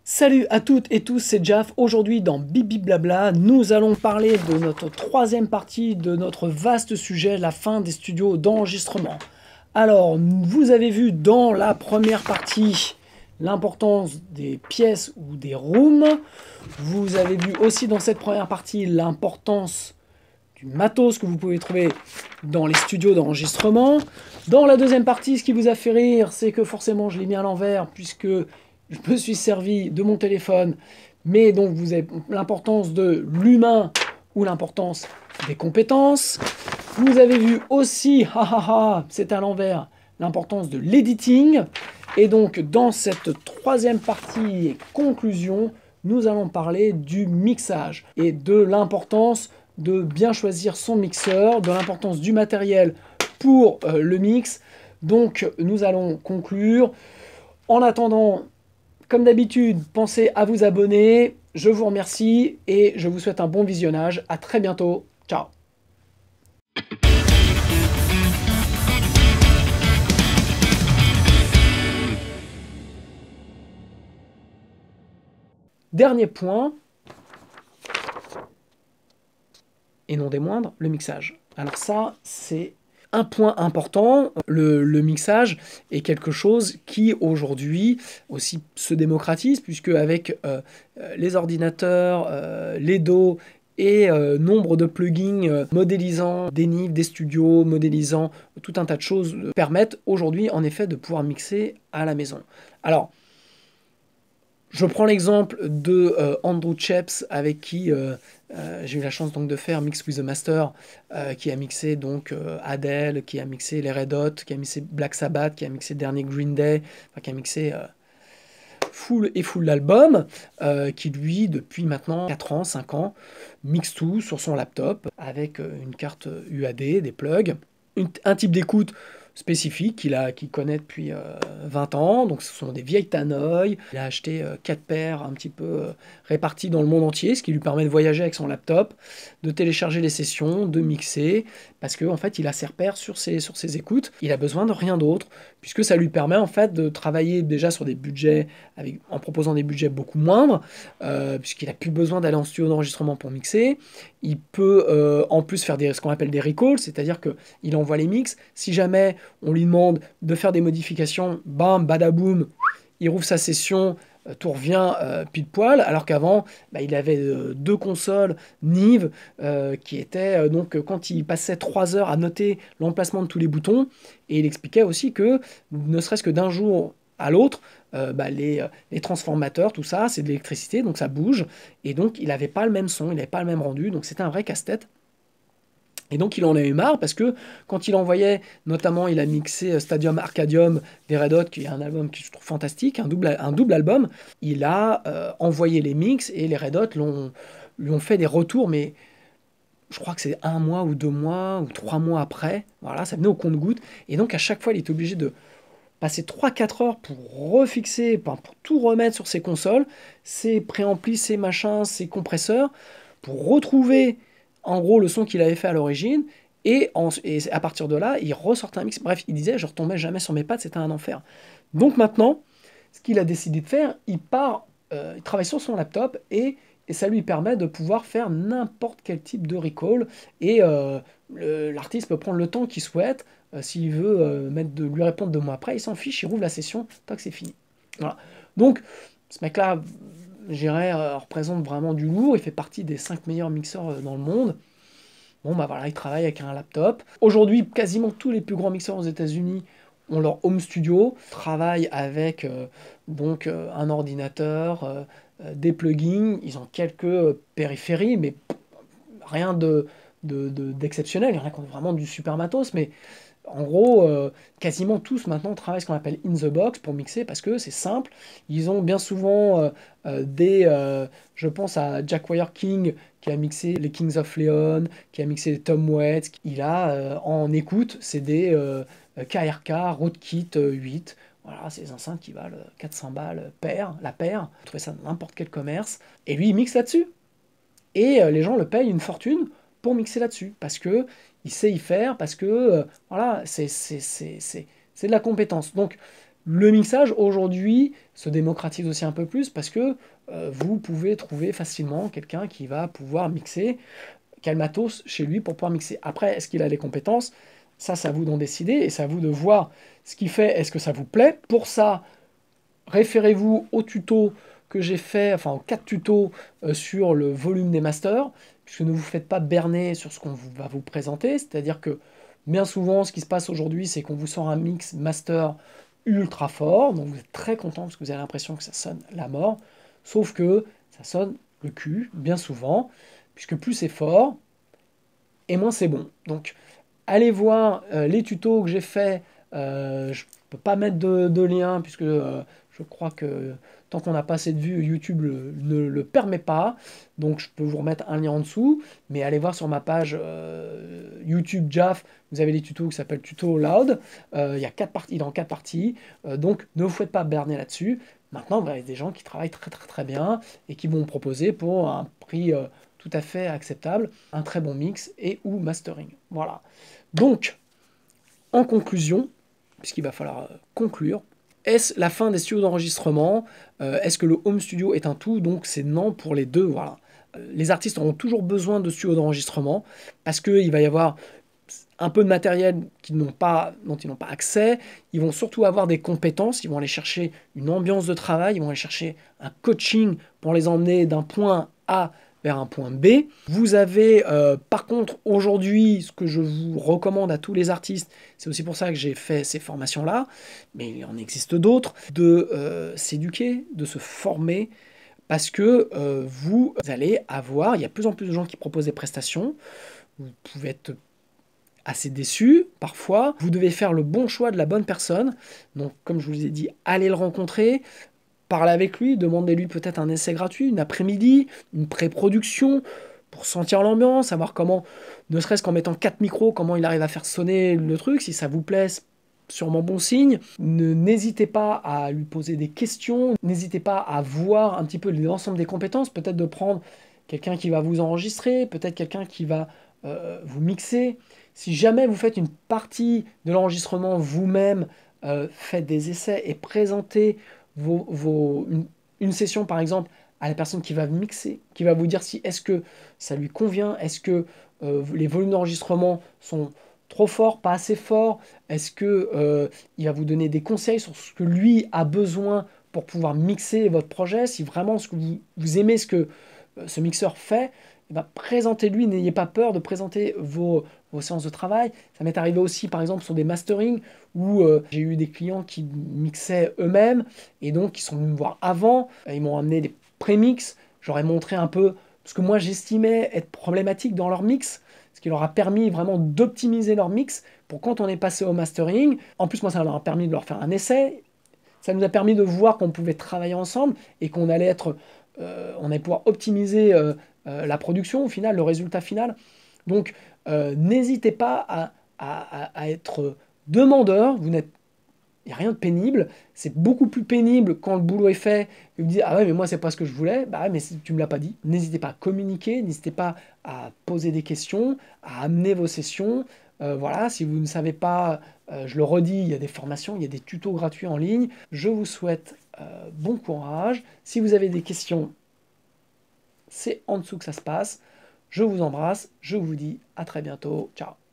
Salut à toutes et tous, c'est Jaf. Aujourd'hui dans Bibi Blabla, nous allons parler de notre troisième partie de notre vaste sujet, la fin des studios d'enregistrement. Alors, vous avez vu dans la première partie l'importance des pièces ou des rooms. Vous avez vu aussi dans cette première partie l'importance du matos que vous pouvez trouver dans les studios d'enregistrement. Dans la deuxième partie, ce qui vous a fait rire, c'est que forcément je l'ai mis à l'envers puisque je me suis servi de mon téléphone, mais donc vous avez l'importance de l'humain ou l'importance des compétences. Vous avez vu aussi, c'est à l'envers, l'importance de l'editing. Et donc dans cette troisième partie et conclusion, nous allons parler du mixage et de l'importance de bien choisir son mixeur, de l'importance du matériel pour le mix. Donc nous allons conclure. En attendant, comme d'habitude, pensez à vous abonner. Je vous remercie et je vous souhaite un bon visionnage. À très bientôt. Ciao. Dernier point, et non des moindres, le mixage. Alors ça, c'est un point important. Le mixage est quelque chose qui aujourd'hui aussi se démocratise, puisque avec les ordinateurs, les DAW et nombre de plugins modélisant des niveaux, des studios, modélisant tout un tas de choses, permettent aujourd'hui en effet de pouvoir mixer à la maison. Alors, je prends l'exemple de Andrew Scheps avec qui j'ai eu la chance donc de faire Mix with the Master, qui a mixé donc Adele, qui a mixé les Red Hot, qui a mixé Black Sabbath, qui a mixé le dernier Green Day, enfin, qui a mixé full l'album, qui lui depuis maintenant 4 ans, 5 ans, mixe tout sur son laptop avec une carte UAD, des plugs, un type d'écoute spécifique qu'il connaît depuis 20 ans, donc ce sont des vieilles Tannoy. Il a acheté 4 paires un petit peu réparties dans le monde entier, ce qui lui permet de voyager avec son laptop, de télécharger les sessions, de mixer, parce qu'en fait il a ses repères sur ses écoutes, il a besoin de rien d'autre, puisque ça lui permet en fait de travailler déjà sur des budgets, en proposant des budgets beaucoup moindres, puisqu'il n'a plus besoin d'aller en studio d'enregistrement pour mixer. Il peut en plus faire ce qu'on appelle des recalls, c'est-à-dire qu'il envoie les mix, si jamais on lui demande de faire des modifications, bam, badaboum, il rouvre sa session, tout revient pile poil, alors qu'avant, il avait 2 consoles Nive qui étaient, donc quand il passait 3 heures à noter l'emplacement de tous les boutons, et il expliquait aussi que, ne serait-ce que d'un jour à l'autre, les transformateurs, tout ça, c'est de l'électricité, donc ça bouge, et donc il n'avait pas le même son, il n'avait pas le même rendu, donc c'était un vrai casse-tête. Et donc il en a eu marre parce que quand il envoyait, notamment il a mixé Stadium Arcadium des Red Hot, qui est un album que je trouve fantastique, un double album, il a envoyé les mix et les Red Hot lui ont fait des retours, mais je crois que c'est 1 mois ou 2 mois ou 3 mois après, voilà, ça venait au compte-gouttes, et donc à chaque fois il était obligé de passer 3-4 heures pour refixer, pour tout remettre sur ses consoles, ses préamplis, ses machins, ses compresseurs, pour retrouver en gros le son qu'il avait fait à l'origine, et à partir de là, il ressortait un mix. Bref, il disait, je retombais jamais sur mes pattes, c'était un enfer. Donc maintenant, ce qu'il a décidé de faire, il travaille sur son laptop, et ça lui permet de pouvoir faire n'importe quel type de recall, et l'artiste peut prendre le temps qu'il souhaite. S'il veut lui répondre 2 mois après, il s'en fiche, il rouvre la session, tant que c'est fini. Voilà. Donc, ce mec-là, je dirais, représente vraiment du lourd. Il fait partie des 5 meilleurs mixeurs dans le monde. Bon, voilà, il travaille avec un laptop. Aujourd'hui, quasiment tous les plus grands mixeurs aux États-Unis ont leur home studio, travaillent avec un ordinateur, des plugins. Ils ont quelques périphéries, mais rien d'exceptionnel. Il y en a qui ont vraiment du super matos, mais en gros, quasiment tous maintenant travaillent ce qu'on appelle in the box pour mixer parce que c'est simple. Ils ont bien souvent je pense à Jack Wire King qui a mixé les Kings of Leon, qui a mixé les Tom Waits. Il a en écoute, c'est des KRK Rootkit 8. Voilà, c'est des enceintes qui valent 400 balles la paire. Vous trouvez ça dans n'importe quel commerce. Et lui, il mixe là-dessus. Et les gens le payent une fortune pour mixer là-dessus, parce que il sait y faire, parce que voilà, c'est de la compétence. Donc Le mixage aujourd'hui se démocratise aussi un peu plus parce que vous pouvez trouver facilement quelqu'un qui va pouvoir mixer, qui a le matos chez lui pour pouvoir mixer. Après, est-ce qu'il a les compétences? Ça, c'est à vous d'en décider et c'est à vous de voir ce qu'il fait, est-ce que ça vous plaît. Pour ça, référez-vous aux tutos que j'ai fait, enfin aux 4 tutos sur le volume des masters, puisque ne vous faites pas berner sur ce qu'on va vous présenter, c'est-à-dire que bien souvent, ce qui se passe aujourd'hui, c'est qu'on vous sort un mix master ultra fort, donc vous êtes très content parce que vous avez l'impression que ça sonne la mort, sauf que ça sonne le cul, bien souvent, puisque plus c'est fort, et moins c'est bon. Donc allez voir les tutos que j'ai fait. Je peux pas mettre de lien puisque je crois que tant qu'on n'a pas assez de vues, YouTube ne le permet pas. Donc je peux vous remettre un lien en dessous. Mais allez voir sur ma page YouTube JAF, vous avez les tutos qui s'appellent Tuto Loud. Il y a 4 parties dans 4 parties. Donc ne vous faites pas berner là-dessus. Maintenant, vous avez des gens qui travaillent très très très bien et qui vont vous proposer pour un prix tout à fait acceptable un très bon mix et ou mastering. Voilà. Donc, en conclusion, puisqu'il va falloir conclure, est-ce la fin des studios d'enregistrement? Est-ce que le home studio est un tout? Donc c'est non pour les deux. Voilà. Les artistes auront toujours besoin de studios d'enregistrement parce qu'il va y avoir un peu de matériel dont ils n'ont pas accès. Ils vont surtout avoir des compétences. Ils vont aller chercher une ambiance de travail. Ils vont aller chercher un coaching pour les emmener d'un point A vers un point B. Vous avez par contre aujourd'hui ce que je vous recommande à tous les artistes, c'est aussi pour ça que j'ai fait ces formations-là, mais il en existe d'autres, de s'éduquer, de se former, parce que vous allez avoir, il y a de plus en plus de gens qui proposent des prestations, vous pouvez être assez déçu parfois, vous devez faire le bon choix de la bonne personne, donc comme je vous ai dit, allez le rencontrer, parlez avec lui, demandez-lui peut-être un essai gratuit, une après-midi, une pré-production, pour sentir l'ambiance, savoir comment, ne serait-ce qu'en mettant 4 micros, comment il arrive à faire sonner le truc, si ça vous plaît, sûrement bon signe. N'hésitez pas à lui poser des questions, n'hésitez pas à voir un petit peu l'ensemble des compétences, peut-être de prendre quelqu'un qui va vous enregistrer, peut-être quelqu'un qui va vous mixer. Si jamais vous faites une partie de l'enregistrement vous-même, faites des essais et présentez une session par exemple à la personne qui va mixer, qui va vous dire si est-ce que ça lui convient, est-ce que les volumes d'enregistrement sont trop forts, pas assez forts, est-ce que il va vous donner des conseils sur ce que lui a besoin pour pouvoir mixer votre projet, si vraiment ce que vous aimez ce que ce mixeur fait, eh ben, présentez-lui, n'ayez pas peur de présenter vos séances de travail. Ça m'est arrivé aussi, par exemple, sur des masterings où j'ai eu des clients qui mixaient eux-mêmes et donc qui sont venus me voir avant. Ils m'ont amené des prémix. J'aurais montré un peu ce que moi j'estimais être problématique dans leur mix, ce qui leur a permis vraiment d'optimiser leur mix pour quand on est passé au mastering. En plus, moi, ça leur a permis de leur faire un essai. Ça nous a permis de voir qu'on pouvait travailler ensemble et qu'on allait on allait pouvoir optimiser la production au final, le résultat final. Donc, n'hésitez pas à être demandeur. Il n'y a rien de pénible. C'est beaucoup plus pénible quand le boulot est fait. Et vous dites, ah ouais, mais moi, c'est pas ce que je voulais. Bah ouais, mais tu me l'as pas dit. N'hésitez pas à communiquer, n'hésitez pas à poser des questions, à amener vos sessions. Voilà, si vous ne savez pas, je le redis, il y a des formations, il y a des tutos gratuits en ligne. Je vous souhaite bon courage. Si vous avez des questions, c'est en dessous que ça se passe. Je vous embrasse, je vous dis à très bientôt. Ciao.